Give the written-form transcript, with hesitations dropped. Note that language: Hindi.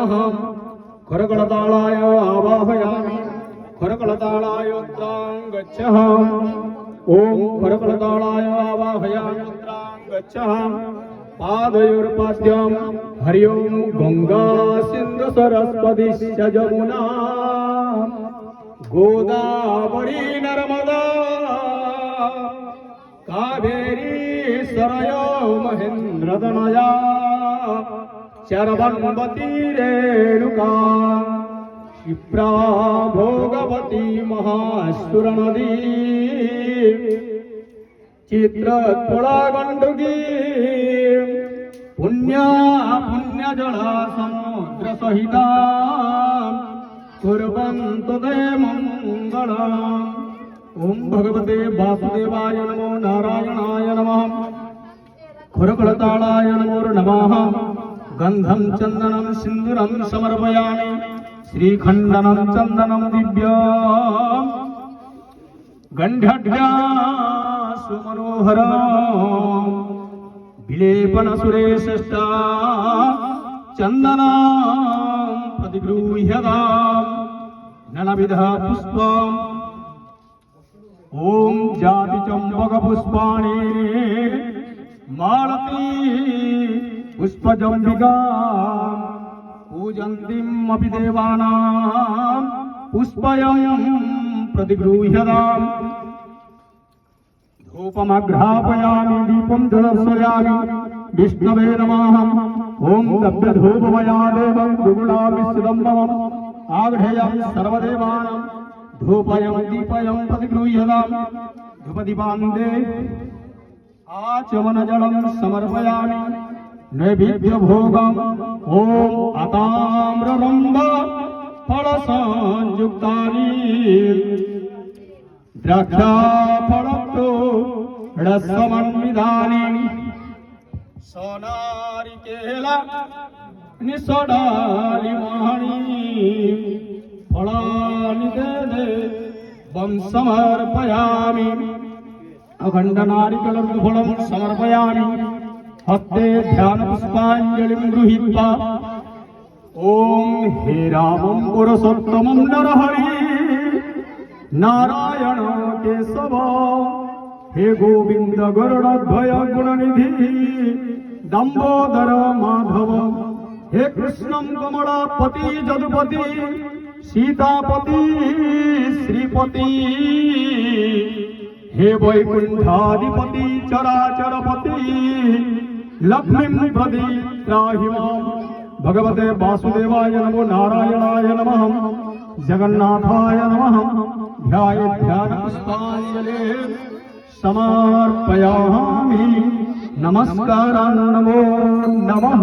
नमः करकलतालाय आवाहयामि करकलतालाय उत्तरां गच्छः ओम करकलतालाय आवाहयामि उत्तरां गच्छः पादयोर्पाद्यं हरि ओम गंगा सिंधु सरस्वती जमुना गोदावरी नर्मदा कावेरी सरयो महेन्द्रतनया चरवन्वती रेणुका क्षिप्रा भोगवती महासुरनदी चित्रकूटा गंडकी पुण्या पुण्यजला समुद्र सहिता कुर्वन्तु ते मंगलम्। ओम भगवते वासुदेवाय नमो नारायणाय नमः करकलतालाय नमो नमः गंधं चंदनं सिंदूरं समर्पयामि श्रीखंडनं चंदनं दिव्यं गंधढ्यासु मनोहरं विलेपन सुरेशष्टा चंदनं प्रतिगृह्यतां ननविध पुष्पम् ओम जाति चंपक पुष्पाणि मालती पुष्पजंबिका पूजन्तीम् अपि देवानां पुष्पयं प्रतिगृह्यताम्। धूपमग्रापयामि दीपं दर्शयामि विष्णवे नमः ओम दभ्यधूपमया देवं दुर्गुणामिश्रितं मम आग्नेयं सर्वदेवानां धूपयं दीपयं प्रतिगृह्यताम्। धूपदीपान्ते आचमनजलं समर्पयामि नैवेद्यभोगम् ॐ अताम्ररम्भ फलसंयुक्तानि द्राक्षाफलप्रौढसमन्वितानि सोनारिकेल निषडालिमाणि फलानि देवं समर्पयामि अखण्डनारिकेलं फलं समर्पयामि हस्ते ध्यानपुष्पाञ्जलिं गृहीत्वा ओम हे रामं पुरुषोत्तमं नरहरि नारायण केशव हे गोविंद गरुड़ध्वज गुणनिधि दंबोदर माधव हे कृष्णं कमलापति जदुपति सीतापति श्रीपति हे वैकुंठाधिपति चराचरपति लक्ष्मीं प्रति त्राहि माम्। भगवते वासुदेवाय नमो नारायणाय नमः जगन्नाथाय नमः ध्यानपुष्पाञ्जलिं समर्पयामि नमस्कारान् नमो नमः।